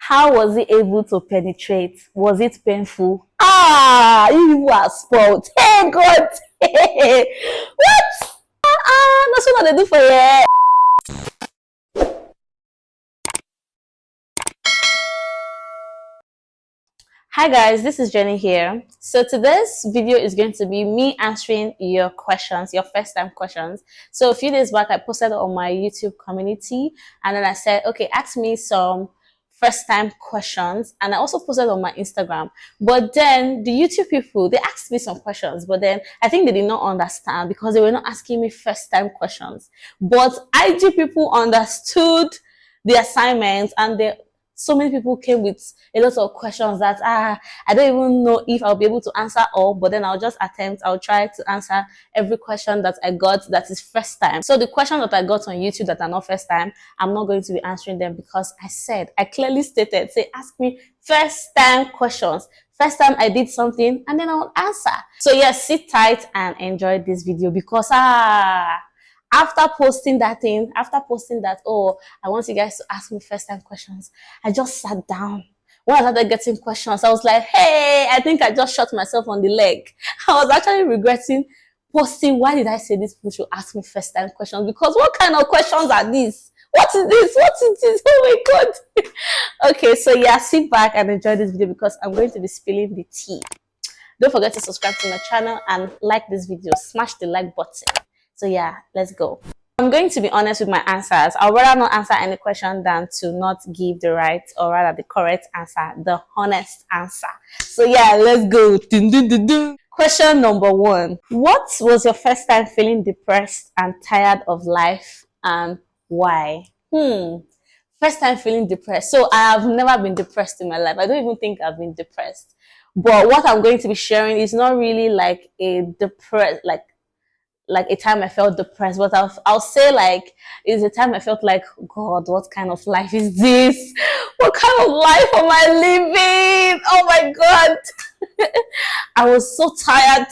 How was he able to penetrate? Was it painful? Ah, you are spoiled. Hey, God. What? That's what they do for you. Hi guys, this is Jenny here. So today's video is going to be me answering your questions, your first time questions. So a few days back, I posted on my YouTube community and then I said, okay, ask me some first time questions. And I also posted on my Instagram. But then the YouTube people, they asked me some questions, but then I think they did not understand because they were not asking me first time questions. But IG people understood the assignment and so many people came with a lot of questions that I don't even know if I'll be able to answer all, but then I'll try to answer every question that I got that is first time. So the questions that I got on YouTube that are not first time, I'm not going to be answering them because I clearly stated, say ask me first time questions. First time I did something and then I'll answer. So yes, sit tight and enjoy this video because after posting that, oh, I want you guys to ask me first time questions, I just sat down. When I started getting questions, I was like, hey, I think I just shot myself on the leg. I was actually regretting posting. Why did I say these people should ask me first time questions? Because what kind of questions are these? What is this? What is this? Oh my God. Okay, so yeah, sit back and enjoy this video because I'm going to be spilling the tea. Don't forget to subscribe to my channel and like this video. Smash the like button. So yeah, let's go. I'm going to be honest with my answers. I'd rather not answer any question than to not give the right or rather the correct answer, the honest answer. So yeah, let's go. Dun, dun, dun, dun. Question number 1. What was your first time feeling depressed and tired of life and why? First time feeling depressed. So I have never been depressed in my life. I don't even think I've been depressed. But what I'm going to be sharing is not really like a depressed, like a time I felt depressed, but I'll say like it's a time I felt like, God, what kind of life is this? What kind of life am I living? Oh my God. I was so tired.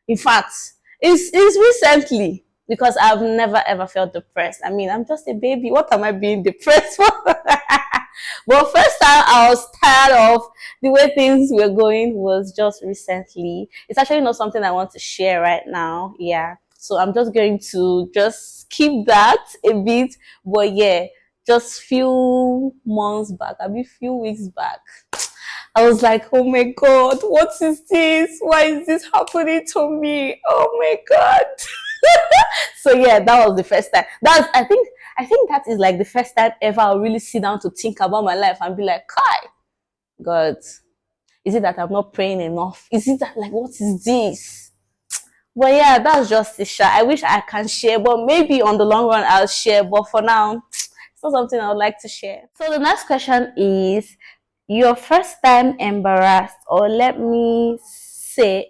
In fact, it's recently because I've never ever felt depressed. I mean, I'm just a baby. What am I being depressed for? But first time I was tired of the way things were going was just recently. It's actually not something I want to share right now. Yeah. So I'm just going to just keep that a bit. But yeah, just few months back, a few weeks back, I was like, oh my God, what is this? Why is this happening to me? Oh my God. So yeah, that was the first time. I think that is like the first time ever I'll really sit down to think about my life and be like, Kai, God, is it that I'm not praying enough? Is it that like, what is this? But yeah, that's just the share. I wish I can share, but maybe on the long run I'll share. But for now, it's not something I would like to share. So the next question is your first time embarrassed, or let me say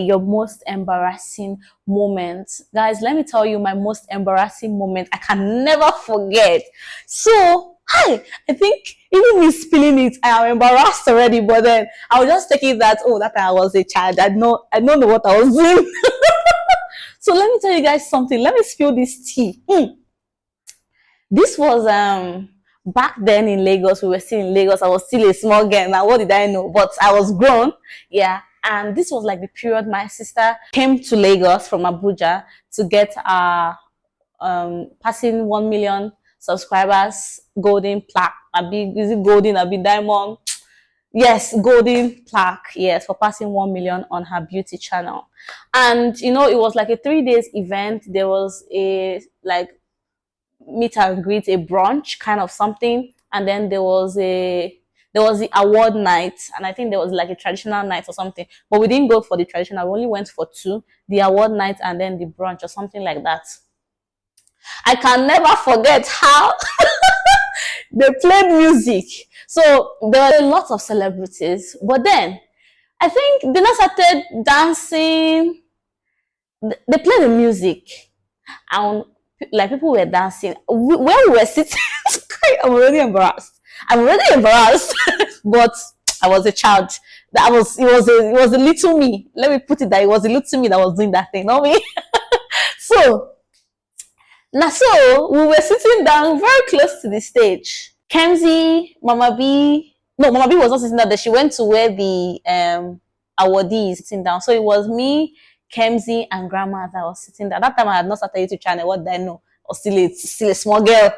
your most embarrassing moment. Guys, let me tell you my most embarrassing moment I can never forget. So I think even me spilling it, I am embarrassed already, but then I was just taking that, oh, that I was a child. I don't know what I was doing. So let me tell you guys something. Let me spill this tea. This was back then in Lagos. We were still in Lagos. I was still a small girl. Now what did I know? But I was grown. Yeah. And this was like the period my sister came to Lagos from Abuja to get passing 1 million subscribers golden plaque. Is it golden? Diamond? Yes, golden plaque. Yes, for passing 1 million on her beauty channel. And you know, it was like a 3 days event. There was a like meet and greet, a brunch kind of something, and then there was the award night, and I think there was like a traditional night or something, but we didn't go for the traditional. We only went for 2, the award night and then the brunch or something like that. I can never forget how they played music. So there were a lot of celebrities, but then I think they now started dancing. They played the music and like people were dancing. When we were sitting, I'm already embarrassed. But I was a child. It was a little me. Let me put it that it was a little me that was doing that thing, not me. So we were sitting down very close to the stage. Kenzie, Mama B. No, Mama B was not sitting down there. She went to where the awardee is sitting down. So it was me, Kemsey, and Grandma that was sitting there. That time I had not started YouTube channel. What did I know? I was still a small girl.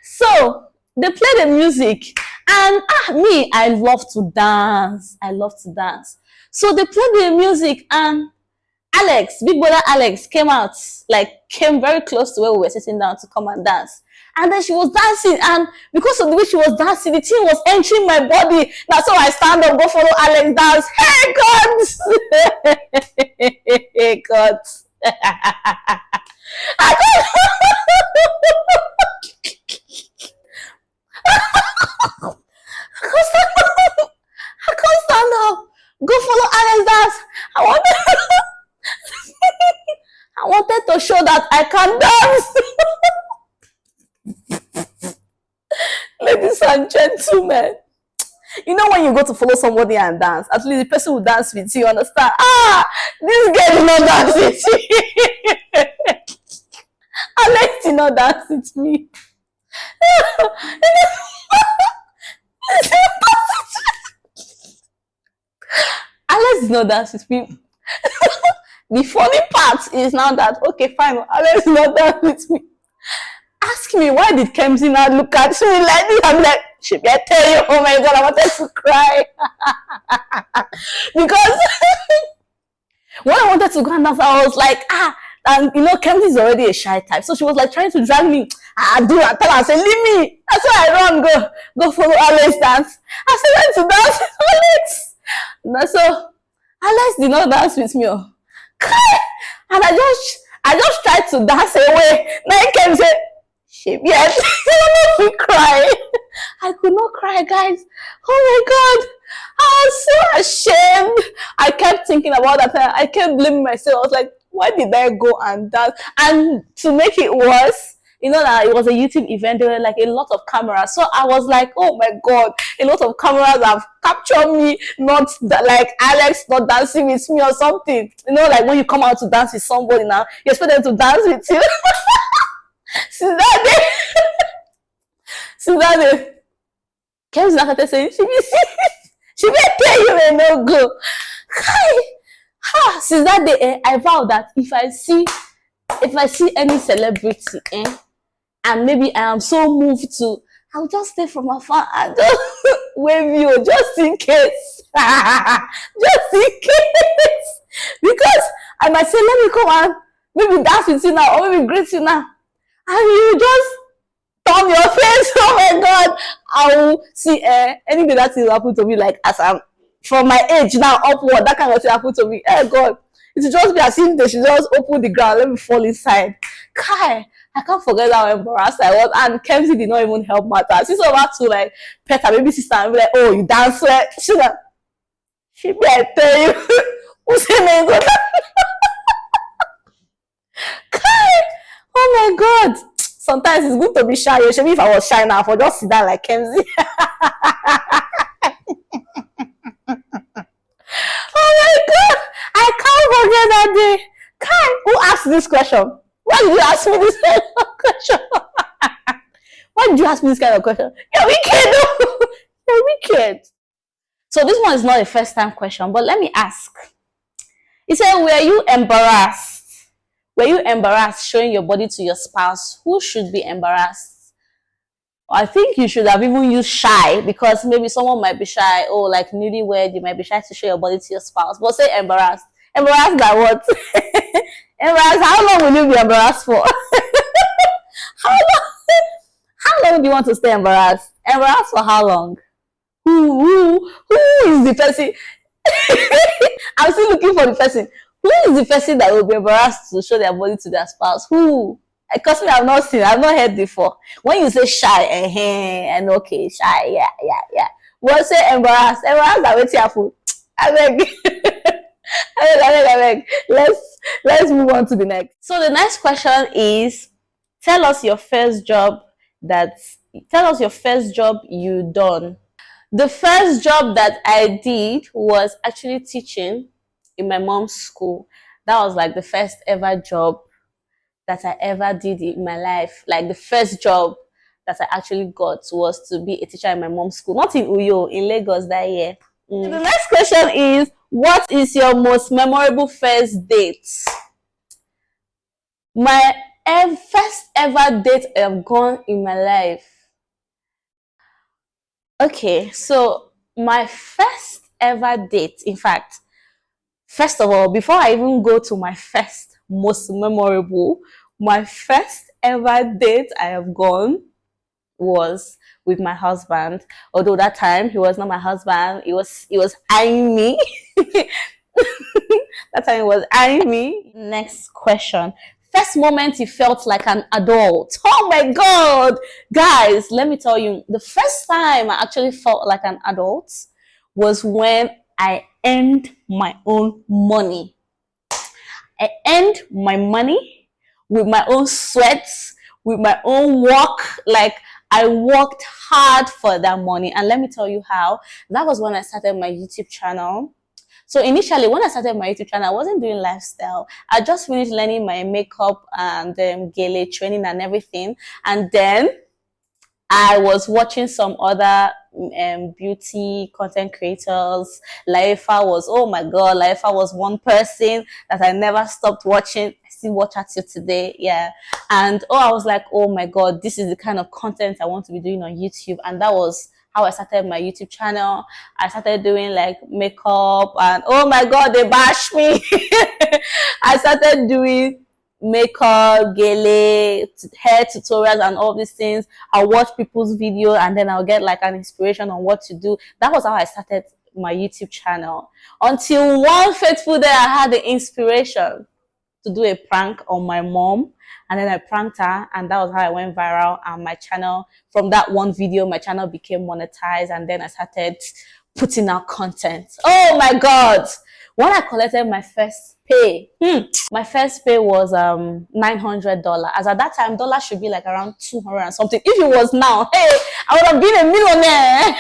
So they play the music, and me, I love to dance. I love to dance. So they played the music, and Alex, big brother Alex, came out, like came very close to where we were sitting down to come and dance. And then she was dancing, and because of the way she was dancing, the thing was entering my body. That's how I stand up, go follow Alex dance. Hey God! Hey God! I can't stand up. Go follow Alex dance. I wanted to show that I can dance. Ladies and gentlemen, you know when you go to follow somebody and dance, at least the person will dance with you, understand? This girl did not dance with me. Alex did not dance with me. Alex did not dance with me. The funny part is now that, okay, fine, Alex did not dance with me. Ask me, why did Kemsey not look at me like this? I'm like, should I tell you, oh my God, I wanted to cry. Because when I wanted to go and dance, I was like, and you know, Kemsey is already a shy type. So she was like trying to drag me. I tell her, I said, leave me. That's why I run, go follow Alex dance. I said, I went to dance with Alex. And so Alex did not dance with me. And I just tried to dance away. Now Kemsey, yes, I could cry. I could not cry, guys. Oh my God. I was so ashamed. I kept thinking about that. I kept blaming myself. I was like, why did I go and dance? And to make it worse, you know that it was a YouTube event. There were like a lot of cameras. So I was like, oh my God, a lot of cameras have captured me, not that, like Alex not dancing with me or something. You know, like when you come out to dance with somebody now, you expect them to dance with you. Since that day, Kem's not going to say, she may tell you and no go. Since that day, I vow that if I see any celebrity, and maybe I am so moved to, I'll just stay from afar and just wave you, just in case. Just in case. Because I might say, let me come and maybe dance with you now, or maybe greet you now. And you just turn your face. Oh my God. I will see anything that will happen to me, like as I'm from my age now upward, that kind of thing happen to me. Oh God. It will just be as if they should just open the ground, let me fall inside. Kai, I can't forget how embarrassed I was. And Kemsey did not even help matters. She's over to like pet her baby sister and be like, oh, you dance well. She be like, tell you. Who's her name? Kai, oh my God. Sometimes it's good to be shy. Maybe if I was shy now, I would just sit down like Kemsey. Oh my God. I can't forget that day. Kai, who asked this question? Why did you ask me this kind of question? Why did you ask me this kind of question? You're wicked. You're wicked. So this one is not a first time question, but let me ask. He said, were you embarrassed? Were you embarrassed showing your body to your spouse? Who should be embarrassed? I think you should have even used shy, because maybe someone might be shy. Oh, like newlywed, you might be shy to show your body to your spouse. But say embarrassed. Embarrassed by what? Embarrassed, how long will you be embarrassed for? How long do you want to stay embarrassed? Embarrassed for how long? Who is the person? I'm still looking for the person. Who is the person that will be embarrassed to show their body to their spouse? Who? Because I've not seen, I've not heard before. When you say shy, and okay, shy, yeah. Well, say embarrassed. Embarrassed, I wait here for. I beg. Let's move on to the next. So the next question is, tell us your first job you done. The first job that I did was actually teaching in my mom's school. That was like the first ever job that I ever did in my life. Like the first job that I actually got was to be a teacher in my mom's school, not in Uyo, in Lagos that year. The next question is, what is your most memorable first date? My first ever date I've gone in my life. Okay, so my first ever date, in fact, first of all, before I even go to my first most memorable, my first ever date I have gone was with my husband. Although that time he was not my husband, he was eyeing me. That time he was eyeing me. Next question. First moment you felt like an adult. Oh my god. Guys, let me tell you, the first time I actually felt like an adult was when I earned my own money. I earned my money with my own sweat, with my own work. Like, I worked hard for that money. And let me tell you how. That was when I started my YouTube channel. So initially, when I started my YouTube channel, I wasn't doing lifestyle. I just finished learning my makeup and gele training and everything. And then I was watching some other beauty content creators. Laifa was, oh my god, Laifa was one person that I never stopped watching. I still watch her till today, yeah. And I was like, oh my god, this is the kind of content I want to be doing on YouTube. And that was how I started my YouTube channel. I started doing like makeup, and oh my god, they bash me. I started doing makeup, gele, hair tutorials and all these things. I'll watch people's video and then I'll get like an inspiration on what to do. That was how I started my YouTube channel. Until one fateful day I had the inspiration to do a prank on my mom, and then I pranked her, and that was how I went viral. And my channel, from that one video, my channel became monetized, and then I started putting out content. Oh my god, when I collected my first pay, my first pay was $900. As at that time, dollar should be like around 200 and something. If it was now, hey, I would have been a millionaire.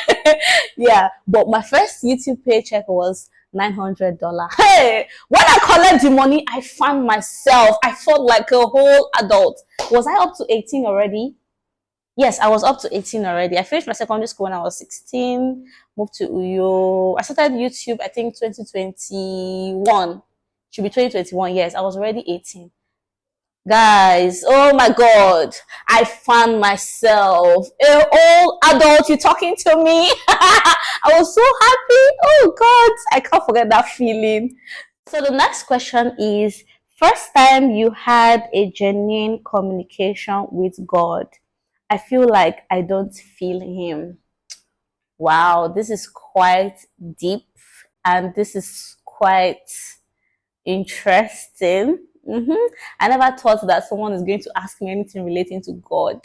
Yeah, but my first YouTube paycheck was $900. Hey, when I collect the money, I found myself. I felt like a whole adult. Was I up to 18 already? Yes, I was up to 18 already. I finished my secondary school when I was 16, moved to Uyo. I started YouTube, I think 2021. Should be 2021. Yes, I was already 18. Guys, oh my god, I found myself an old adult. You talking to me? I was so happy. Oh god, I can't forget that feeling. So the next question is, first time you had a genuine communication with God. I feel like I don't feel him. Wow, this is quite deep and this is quite interesting. I never thought that someone is going to ask me anything relating to God.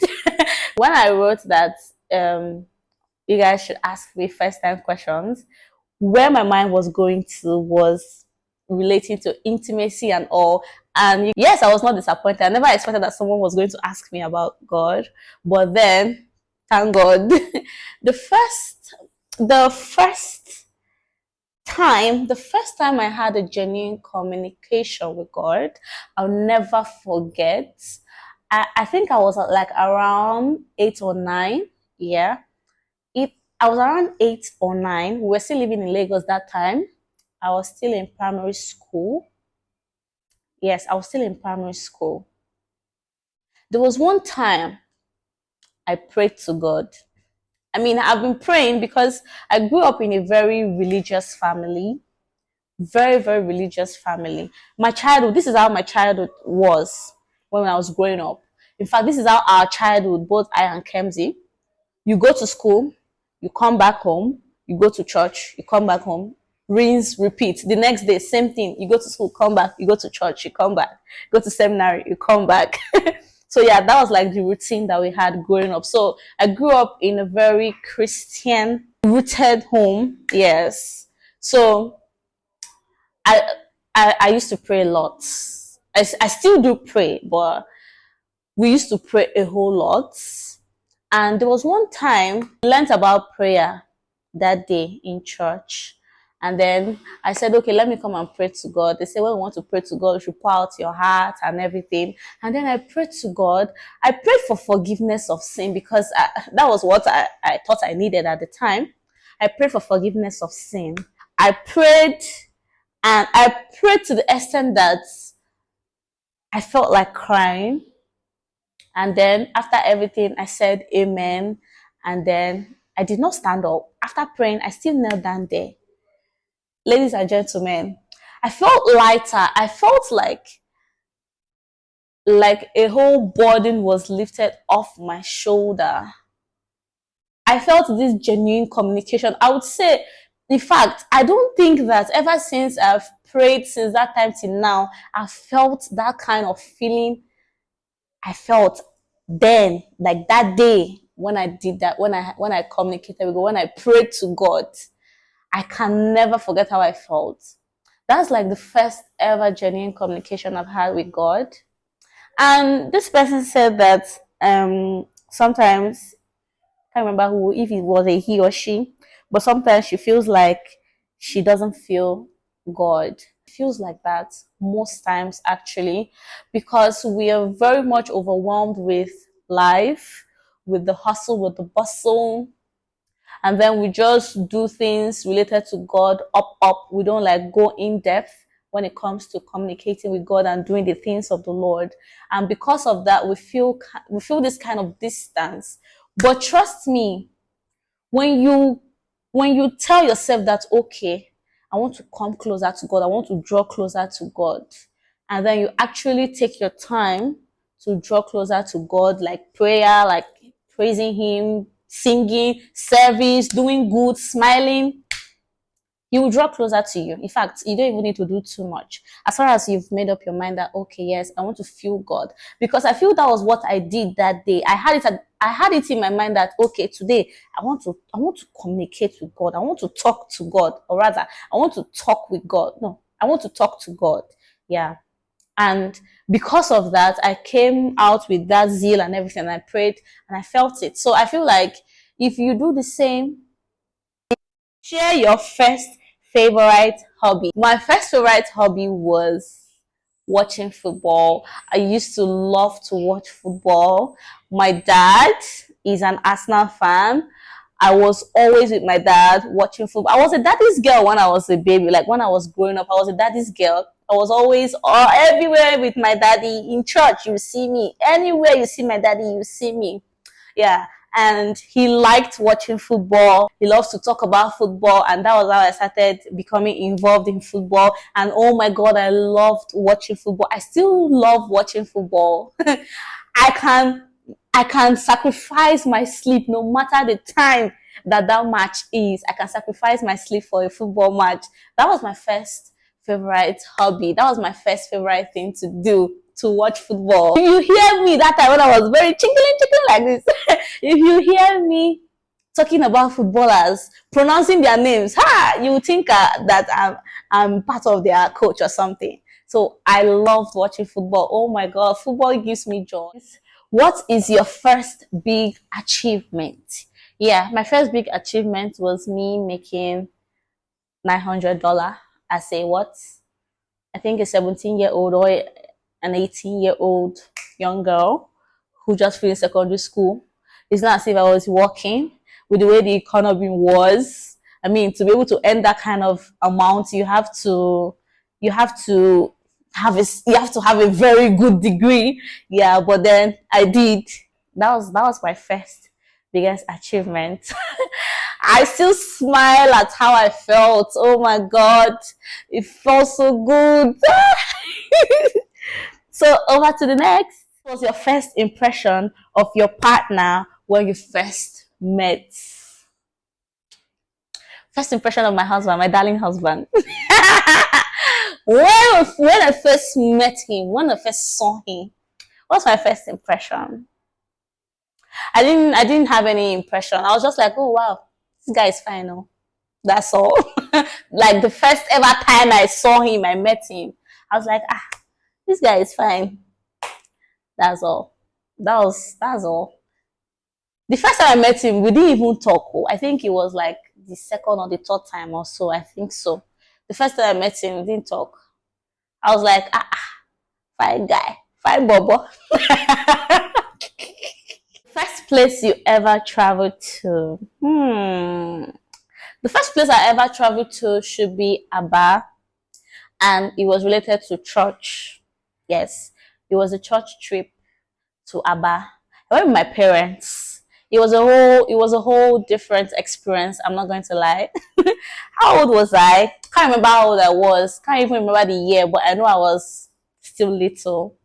When I wrote that you guys should ask me first time questions, where my mind was going to was relating to intimacy and all. And yes, I was not disappointed. I never expected that someone was going to ask me about God. But then, thank God, the first time I had a genuine communication with God, I'll never forget. I think I was like around 8 or 9. Yeah. I was around 8 or 9. We were still living in Lagos that time. I was still in primary school. Yes, I was still in primary school. There was one time I prayed to God. I mean, I've been praying because I grew up in a very religious family. Very, very religious family. My childhood, this is how my childhood was when I was growing up. In fact, this is how our childhood, both I and Kemsey, you go to school, you come back home, you go to church, you come back home, rinse, repeat. The next day, same thing. You go to school, come back, you go to church, you come back, go to seminary, you come back. So yeah, that was like the routine that we had growing up. So I grew up in a very Christian rooted home. Yes. So I used to pray a lot. I still do pray, but we used to pray a whole lot. And there was one time I learned about prayer that day in church. And then I said, okay, let me come and pray to God. They said, when you want to pray to God, you should pour out your heart and everything. And then I prayed to God. I prayed for forgiveness of sin because that was what I thought I needed at the time. I prayed for forgiveness of sin. I prayed, and I prayed to the extent that I felt like crying. And then after everything, I said amen. And then I did not stand up. After praying, I still knelt down there. Ladies and gentlemen, I felt lighter. I felt like a whole burden was lifted off my shoulder. I felt this genuine communication. I would say, in fact, I don't think that ever since I've prayed since that time till now, I felt that kind of feeling I felt then, like that day when I did that, when I communicated with God, when I prayed to God. I can never forget how I felt. That's like the first ever genuine communication I've had with God. And this person said that sometimes, I can't remember who, if it was a he or she, but sometimes she feels like she doesn't feel God. It feels like that most times actually, because we are very much overwhelmed with life, with the hustle, with the bustle, and then we just do things related to God up. We don't like go in depth when it comes to communicating with God and doing the things of the Lord. And because of that, we feel this kind of distance. But trust me, when you tell yourself that, okay, I want to come closer to God, I want to draw closer to God, and then you actually take your time to draw closer to God, like prayer, like praising Him, singing, service, doing good, smiling, He will draw closer to you. In fact, you don't even need to do too much. As far as you've made up your mind that, okay, yes, I want to feel God. Because I feel that was what I did that day. I had it in my mind that, okay, today I want to communicate with God. I want to talk to God, or rather, I want to talk with God. No, I want to talk to God. Yeah. And because of that, I came out with that zeal and everything. I prayed and I felt it. So I feel like if you do the same, share your first favorite hobby. My first favorite hobby was watching football. I used to love to watch football. My dad is an Arsenal fan. I was always with my dad watching football. I was a daddy's girl when I was a baby. Like when I was growing up, I was a daddy's girl. I was always everywhere with my daddy. In church, you see me. Anywhere you see my daddy, you see me. Yeah. And he liked watching football. He loves to talk about football. And that was how I started becoming involved in football. And oh my God, I loved watching football. I still love watching football. I can sacrifice my sleep no matter the time that match is. I can sacrifice my sleep for a football match. That was my first favorite hobby. That was my first favorite thing to do, to watch football. If you hear me that time when I was very chicken like this, if you hear me talking about footballers, pronouncing their names, you think that I'm part of their coach or something. So I loved watching football. Oh my God, football gives me joy. What is your first big achievement? Yeah, my first big achievement was me making $900 as a what? I think a 17-year-old or an 18-year-old young girl who just finished secondary school. It's not as if I was working with the way the economy was. I mean, to be able to earn that kind of amount, you have to have a very good degree. Yeah, but then I did. That was my first biggest achievement. I still smile at how I felt. Oh my God, it felt so good. So over to the next. What was your first impression of your partner when you first met? First impression of my husband, my darling husband. when I first met him, when I first saw him, what's my first impression? I didn't have any impression. I was just like, oh wow, this guy is fine. Oh, that's all. Like the first ever time I saw him, I met him, I was like, this guy is fine. That's all. That's all. The first time I met him, we didn't even talk. I think it was like the second or the third time or so. I think so. The first time I met him, we didn't talk. I was like, fine guy, fine bobo. First place you ever traveled to? The first place I ever traveled to should be Aba, and it was related to church. Yes, it was a church trip to Aba. I went with my parents. It was a whole different experience. I'm not going to lie. How old was I? Can't remember how old I was. Can't even remember the year, but I know I was still little.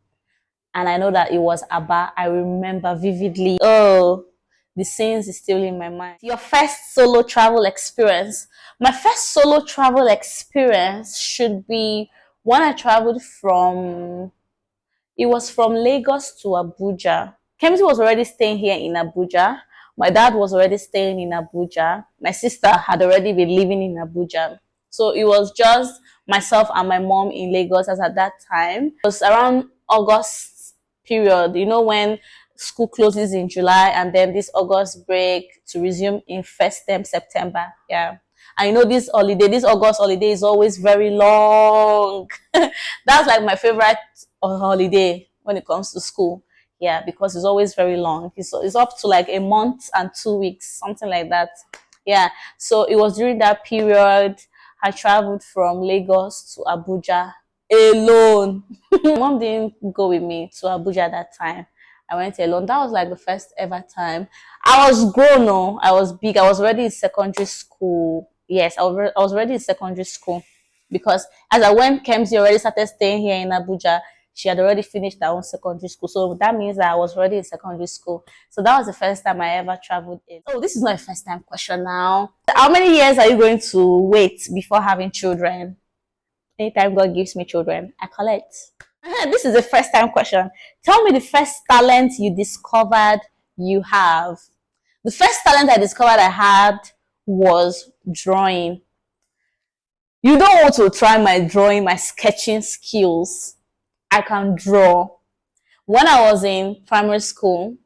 And I know that it was Aba. I remember vividly. Oh, the scenes is still in my mind. Your first solo travel experience. My first solo travel experience should be when I traveled from, it was from Lagos to Abuja. Kemsi was already staying here in Abuja. My dad was already staying in Abuja. My sister had already been living in Abuja. So it was just myself and my mom in Lagos as at that time. It was around August period, when school closes in July and then this August break to resume in first term September. Yeah. And this August holiday is always very long. That's like my favorite holiday when it comes to school. Yeah, because it's always very long. It's up to like a month and 2 weeks, something like that. Yeah. So it was during that period I traveled from Lagos to Abuja alone. Mom didn't go with me to Abuja that time. I went alone. That was like the first ever time. I was grown, no. I was big. I was already in secondary school. Yes, I was already in secondary school. Because as I went, Kemsi already started staying here in Abuja. She had already finished her own secondary school. So that means that I was already in secondary school. So that was the first time I ever traveled in. Oh, this is not a first time question now. How many years are you going to wait before having children? Anytime God gives me children, I collect. This is a first time question. Tell me the first talent you discovered you have. The first talent I discovered I had was drawing. You don't want to try my drawing, my sketching skills. I can draw. When I was in primary school,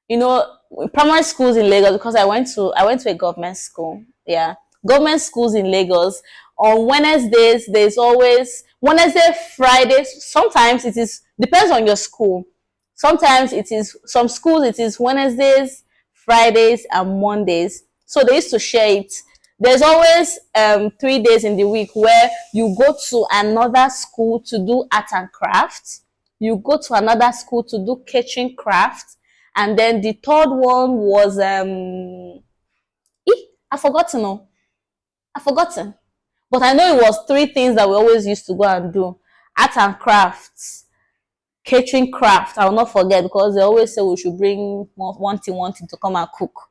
primary schools in Lagos, because I went to a government school. Yeah. Government schools in Lagos. On Wednesdays, there's always Wednesday, Fridays. Sometimes it is depends on your school. Sometimes it is some schools it is Wednesdays, Fridays, and Mondays. So they used to share it. There's always 3 days in the week where you go to another school to do art and craft. You go to another school to do catering craft. And then the third one was I've forgotten. No, I've forgotten. But I know it was 3 things that we always used to go and do. Art and crafts, catering craft. I will not forget because they always say we should bring one thing to come and cook.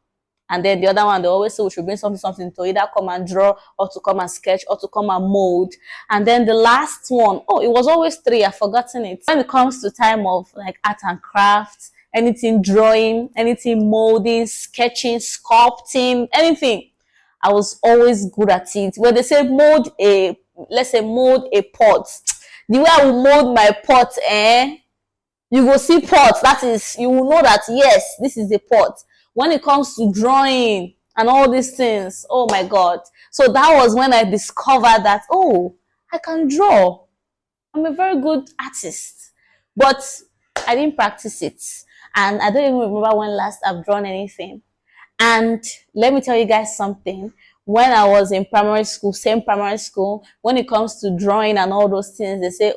And then the other one, they always say we should bring something to either come and draw or to come and sketch or to come and mold. And then the last one, it was always 3. I've forgotten it. When it comes to time of like art and crafts, anything drawing, anything molding, sketching, sculpting, anything, I was always good at it. When they say mold a pot, the way I will mold my pot, you will see pot. That is, you will know that yes, this is a pot. When it comes to drawing and all these things, oh my God. So that was when I discovered that, I can draw. I'm a very good artist. But I didn't practice it. And I don't even remember when last I've drawn anything. And let me tell you guys something. When I was in primary school, same primary school, when it comes to drawing and all those things, they say,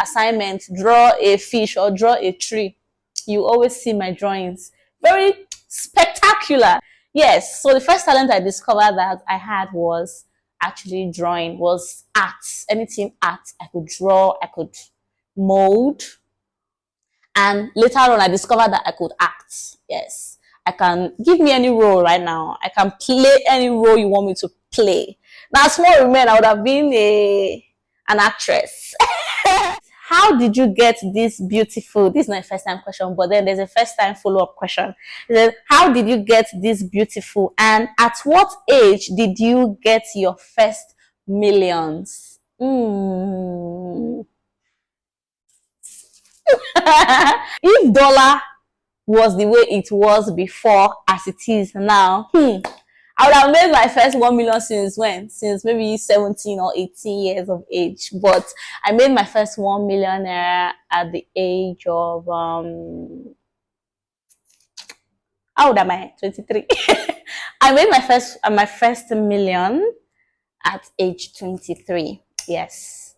assignment, draw a fish or draw a tree. You always see my drawings. Very spectacular. Yes. So the first talent I discovered that I had was actually drawing, was art. Anything art. I could draw, I could mold. And later on, I discovered that I could act. Yes. I can give me any role right now. I can play any role you want me to play. Now, small women, I would have been an actress. How did you get this beautiful? This is not a first time question, but then there's a first time follow up question. It says, how did you get this beautiful? And at what age did you get your first millions? If dollar was the way it was before as it is now, I would have made my first 1 million since when? Since maybe 17 or 18 years of age. But I made my first 1 million naira at the age of how old am I? 23. I made my first million at age 23. Yes.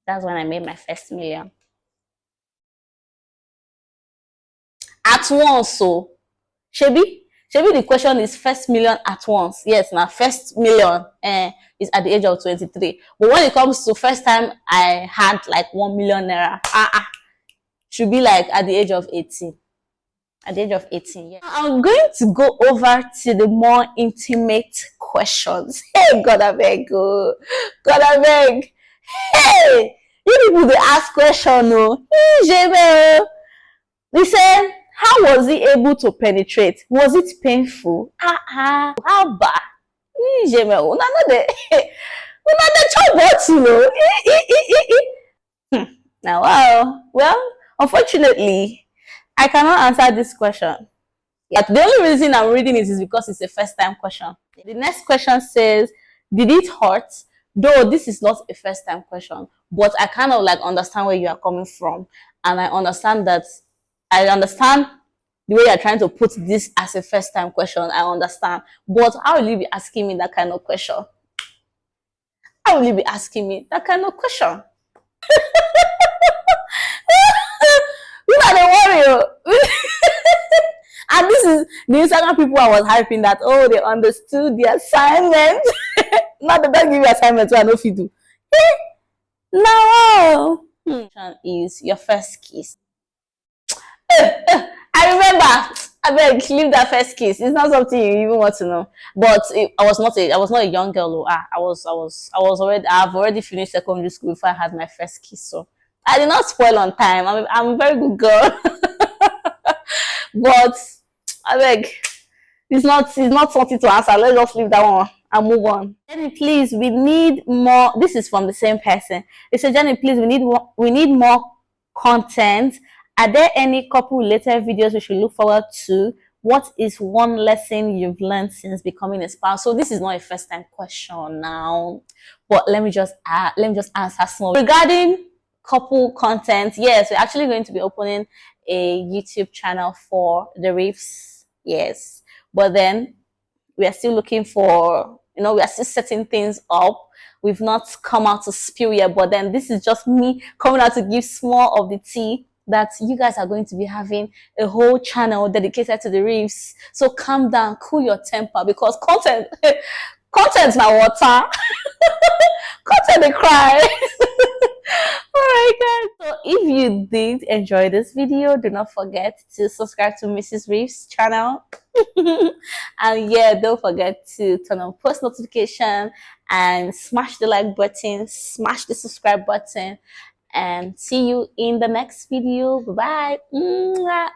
That's when I made my first million. At once, so Shebi, the question is first million at once. Yes, now first million is at the age of 23. But when it comes to first time I had like 1 million naira, should be like at the age of 18. At the age of 18, yeah. I'm going to go over to the more intimate questions. Hey, God, I beg. Oh. God, I beg. Hey, you people, they ask question, no. Listen, how was he able to penetrate? Was it painful? How bad? Una no dey chop bottle o. Now, wow. Well, unfortunately, I cannot answer this question. Yeah, the only reason I'm reading it is because it's a first time question. The next question says, did it hurt? Though this is not a first time question, but I kind of like understand where you are coming from. And I understand the way you're trying to put this as a first time question. I understand. But how will you be asking me that kind of question? How will you be asking me that kind of question? You are the warrior. And this is the Instagram people I was hyping that, oh, they understood the assignment. Not that they give you assignment, so I know if you do. No. Is your first kiss. I remember. I beg, leave that first kiss. It's not something you even want to know. But I was not a young girl. I've already finished secondary school before I had my first kiss. So I did not spoil on time. I'm a very good girl. But I beg, it's not something to answer. Let's just leave that one and move on. Jenny, please, we need more. This is from the same person. They said, Jenny, please, we need more content. Are there any couple related videos we should look forward to? What is one lesson you've learned since becoming a spouse? So this is not a first time question now, but let me just answer small regarding couple content. Yes, we're actually going to be opening a YouTube channel for the Reefs. Yes, but then we are still looking for, we are still setting things up. We've not come out to spill yet, but then this is just me coming out to give small of the tea that you guys are going to be having a whole channel dedicated to the Reefs. So calm down, cool your temper, because content now water. Content they cry. Alright guys, so if you did enjoy this video, do not forget to subscribe to Mrs. Reefs channel. And yeah, don't forget to turn on post notification and smash the like button, smash the subscribe button, and see you in the next video. Bye bye.